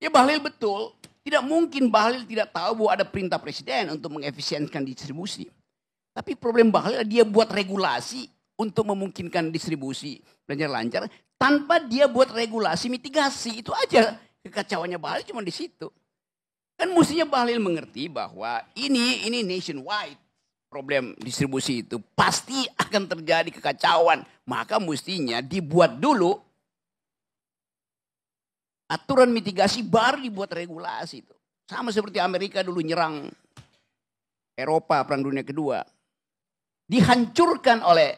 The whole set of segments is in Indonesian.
Ya Bahlil betul. Tidak mungkin Bahlil tidak tahu bahwa ada perintah presiden untuk mengefisienkan distribusi. Tapi problem Bahlil dia buat regulasi untuk memungkinkan distribusi belanja lancar. Tanpa dia buat regulasi mitigasi. Itu aja kekacauannya Bahlil cuma di situ. Kan mestinya Bahlil mengerti bahwa ini nationwide. Problem distribusi itu pasti akan terjadi kekacauan. Maka mestinya dibuat dulu aturan mitigasi baru dibuat regulasi itu. Sama seperti Amerika dulu nyerang Eropa Perang Dunia Kedua. Dihancurkan oleh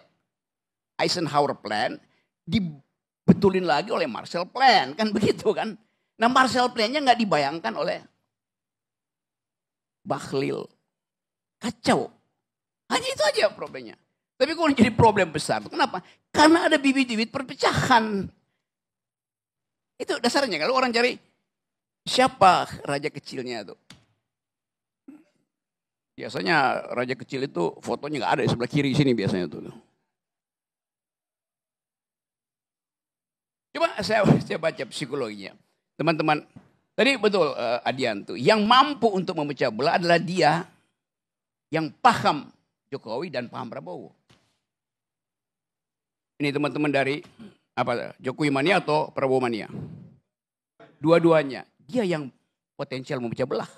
Eisenhower Plan, dibetulin lagi oleh Marshall Plan. Kan begitu kan. Nah Marshall Plan-nya nggak dibayangkan oleh Bahlil. Kacau. Hanya itu aja problemnya. Tapi kalau jadi problem besar, kenapa? Karena ada bibit-bibit perpecahan. Itu dasarnya. Kalau orang cari siapa raja kecilnya itu. Biasanya raja kecil itu fotonya nggak ada di sebelah kiri sini biasanya tuh. Coba saya baca psikologinya. Teman-teman, tadi betul Adian tuh. Yang mampu untuk memecah belah adalah dia yang paham Jokowi dan paham Prabowo. Ini teman-teman dari apa Jokowi mania atau Prabowo mania? Dua-duanya. Dia yang potensial memecah belah.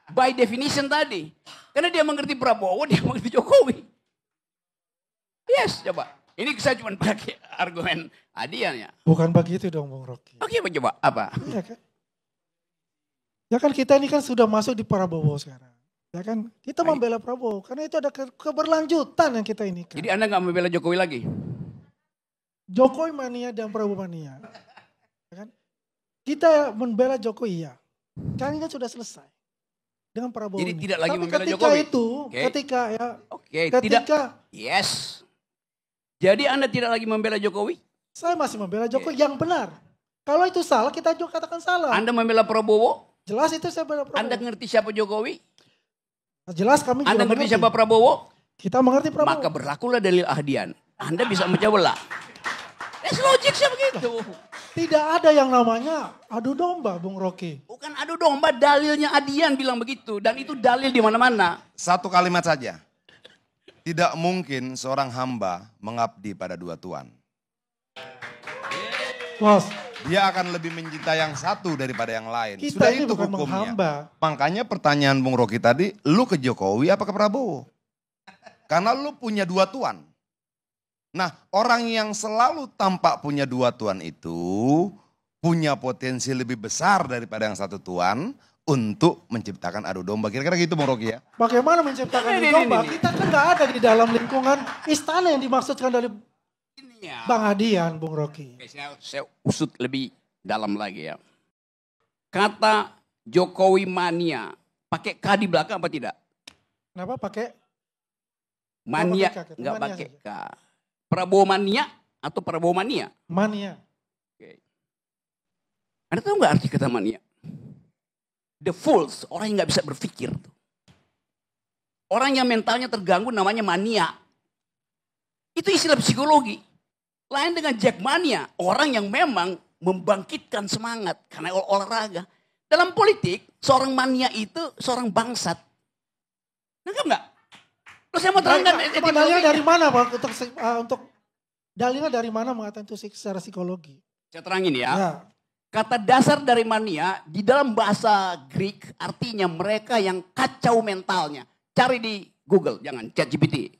By definition tadi. Karena dia mengerti Prabowo, dia mengerti Jokowi. Yes, coba. Ini saya cuma pakai argumen Adian ya. Bukan begitu dong Bung Rocky. Oke, coba apa? Iya kan? Ya kan kita ini kan sudah masuk di Prabowo sekarang. Ya kan? Kita membela Prabowo karena itu ada keberlanjutan yang kita ini kan. Jadi Anda nggak membela Jokowi lagi? Jokowi mania dan Prabowo mania. Ya kan? Kita membela Jokowi ya. Kan ini kan sudah selesai. Dengan Prabowo. Jadi ini. tidak lagi tapi membela ketika Jokowi? Itu, okay. ketika ya. Oke, ketika. tidak. Yes. Jadi Anda tidak lagi membela Jokowi? Saya masih membela Jokowi yang benar. Kalau itu salah kita juga katakan salah. Anda membela Prabowo? Jelas itu saya membela Prabowo. Anda ngerti siapa Jokowi? Jelas kami juga Anda ngerti siapa Prabowo? Kita mengerti Prabowo. Maka berlakulah dalil Ahdian. Anda bisa memecah belah. Logik sih begitu. Tidak ada yang namanya adu domba, Bung Rocky. Bukan adu domba, dalilnya Adian bilang begitu. Dan itu dalil di mana-mana. Satu kalimat saja. Tidak mungkin seorang hamba mengabdi pada dua tuan. Bos. Dia akan lebih mencintai yang satu daripada yang lain. Kita Sudah ini itu bukan hukumnya. menghamba. Makanya pertanyaan Bung Rocky tadi, lu ke Jokowi apa ke Prabowo? Karena lu punya dua tuan. Nah, orang yang selalu tampak punya dua tuan itu punya potensi lebih besar daripada yang satu tuan untuk menciptakan adu domba. Kira-kira gitu Bung Rocky ya? Bagaimana menciptakan adu domba? Kita kan nggak ada di dalam lingkungan istana yang dimaksudkan dari Bang Adian, Bung Rocky. Saya usut lebih dalam lagi ya. Kata Jokowi mania, pakai K di belakang apa tidak? Kenapa pakai? Mania, nggak pakai K. Prabowo mania atau Prabowo mania? Mania. Oke. Anda tahu nggak arti kata mania? The fools, orang yang nggak bisa berpikir. Orang yang mentalnya terganggu namanya mania. Itu istilah psikologi. Lain dengan Jackmania, orang yang memang membangkitkan semangat karena olahraga. Dalam politik, seorang mania itu seorang bangsat. Nangkap nggak? Terus saya mau terangkan. Dalilnya dari mana Pak? Untuk dalilnya dari mana mengatakan itu secara psikologi? Saya terangin ya. Ya. Kata dasar dari mania di dalam bahasa Greek artinya mereka yang kacau mentalnya. Cari di Google, jangan ChatGPT.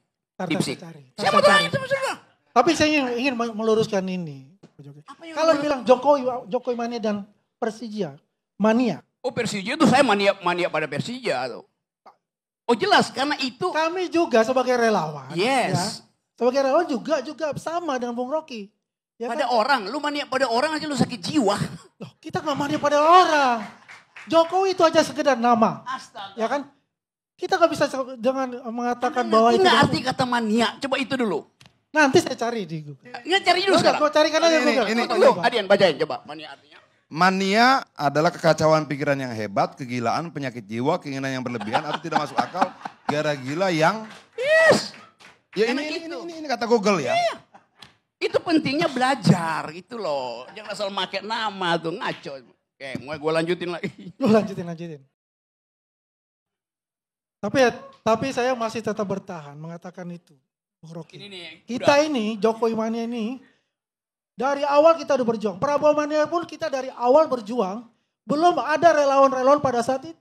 Saya mau terangin sebenarnya. Tapi saya ingin meluruskan ini. Kalau bilang Jokowi mania dan Persija mania. Oh Persija itu saya mania pada Persija tuh. Oh jelas karena itu. Kami juga sebagai relawan. Yes. Ya, sebagai relawan juga sama dengan Bung Rocky. Ya pada kan? orang, lu mania pada orang aja lu sakit jiwa. Loh, kita gak mania pada orang. Jokowi itu aja sekedar nama. Astaga. Ya kan? Kita gak bisa dengan mengatakan bahwa itu. Nggak arti kata mania, coba itu dulu. Nanti saya cari di Google. Nggak cari dulu sekarang. Gue carikan aja Google. Tunggu, Adian bacain coba mania artinya. Mania adalah kekacauan pikiran yang hebat, kegilaan, penyakit jiwa, keinginan yang berlebihan atau tidak masuk akal, gara gila yang. Yes. Ya ini kata Google ya. Iya. Itu pentingnya belajar gitu loh. Jangan asal pakai nama tuh ngaco. Oke, mau gue lanjutin lagi. Lu lanjutin. Tapi saya masih tetap bertahan mengatakan itu, Bung Rocky. Ini nih, Kita ini, Jokowi Mania ini, dari awal kita udah berjuang. Prabowo Mania pun kita dari awal berjuang. Belum ada relawan-relawan pada saat itu.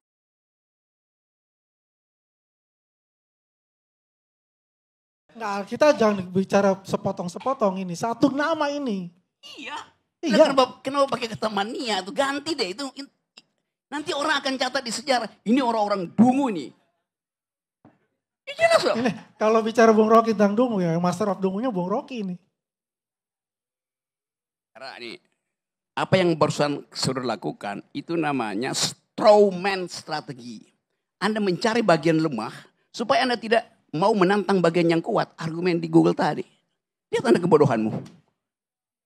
Nah, kita jangan bicara sepotong-sepotong ini. Satu nama ini. Iya. Iya. Kenapa pakai kata mania itu? Ganti deh itu. Nanti orang akan catat di sejarah. Ini orang-orang dungu nih. Ini jelas loh. Ini, kalau bicara Bung Rocky tentang dungu ya, master of dungunya Bung Rocky ini. Karena nih, apa yang barusan saudara lakukan itu namanya strawman strategi. Anda mencari bagian lemah supaya Anda tidak mau menantang bagian yang kuat. Argumen di Google tadi. Lihat Anda kebodohanmu.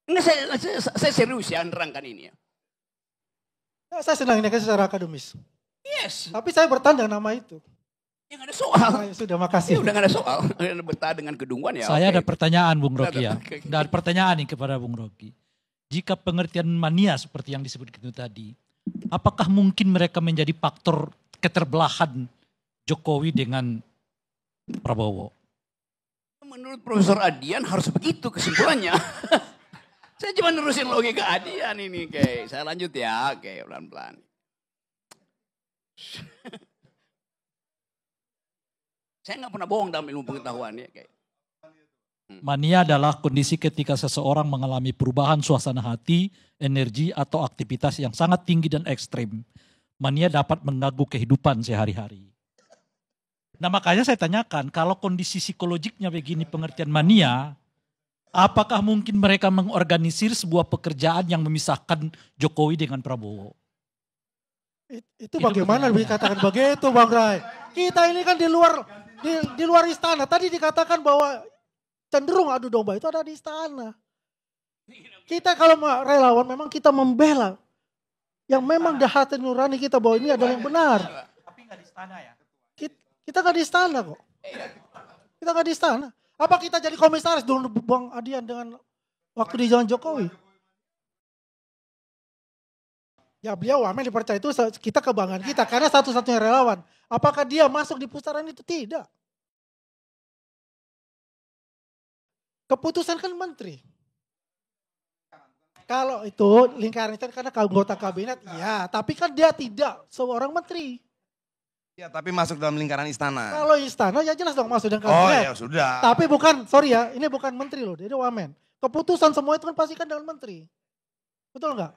Ini saya serius ya nerangkan ini ya. Saya senang ini secara akademis. Yes. Tapi saya bertanya nama itu. Yang ada soal. Sudah, makasih. Udah gak ada soal. Anda bertahan dengan kedunguan ya. Saya oke. ada pertanyaan Bung Rocky ya. Oke. Dan pertanyaan nih kepada Bung Rocky. Jika pengertian mania seperti yang disebut itu tadi, apakah mungkin mereka menjadi faktor keterbelahan Jokowi dengan Prabowo? Menurut Profesor Adian harus begitu kesimpulannya. Saya cuma nerusin logika Adian ini. Oke, saya lanjut ya. Oke, pelan-pelan. Saya nggak pernah bohong dalam ilmu pengetahuan ya. Oke. Mania adalah kondisi ketika seseorang mengalami perubahan suasana hati, energi, atau aktivitas yang sangat tinggi dan ekstrim. Mania dapat mengganggu kehidupan sehari-hari. Nah makanya saya tanyakan, kalau kondisi psikologiknya begini pengertian mania, apakah mungkin mereka mengorganisir sebuah pekerjaan yang memisahkan Jokowi dengan Prabowo? Itu bagaimana dikatakan begitu Bang Rai? Kita ini kan di luar istana. Tadi dikatakan bahwa cenderung adu domba itu ada di istana. Kita kalau relawan memang kita membela. Yang memang di hati nurani kita bahwa ini adalah yang benar. Tapi nggak di istana ya? Kita nggak di istana kok. Kita nggak di istana. Apa kita jadi komisaris dulu Bang Adian dengan waktu di zaman Jokowi? Ya beliau wamen dipercaya itu kita kebanggaan kita. Karena satu-satunya relawan. Apakah dia masuk di pusaran itu? Tidak. Keputusan kan menteri. Kalau itu lingkaran itu karena anggota kabinet, ya. Tapi kan dia tidak seorang menteri. Ya, tapi masuk dalam lingkaran istana. Kalau istana ya jelas dong masuk dengan Oh kabinet. ya sudah. Tapi bukan, sorry ya, ini bukan menteri loh, dia wamen. Keputusan semua itu kan pasti kan dengan menteri. Betul nggak?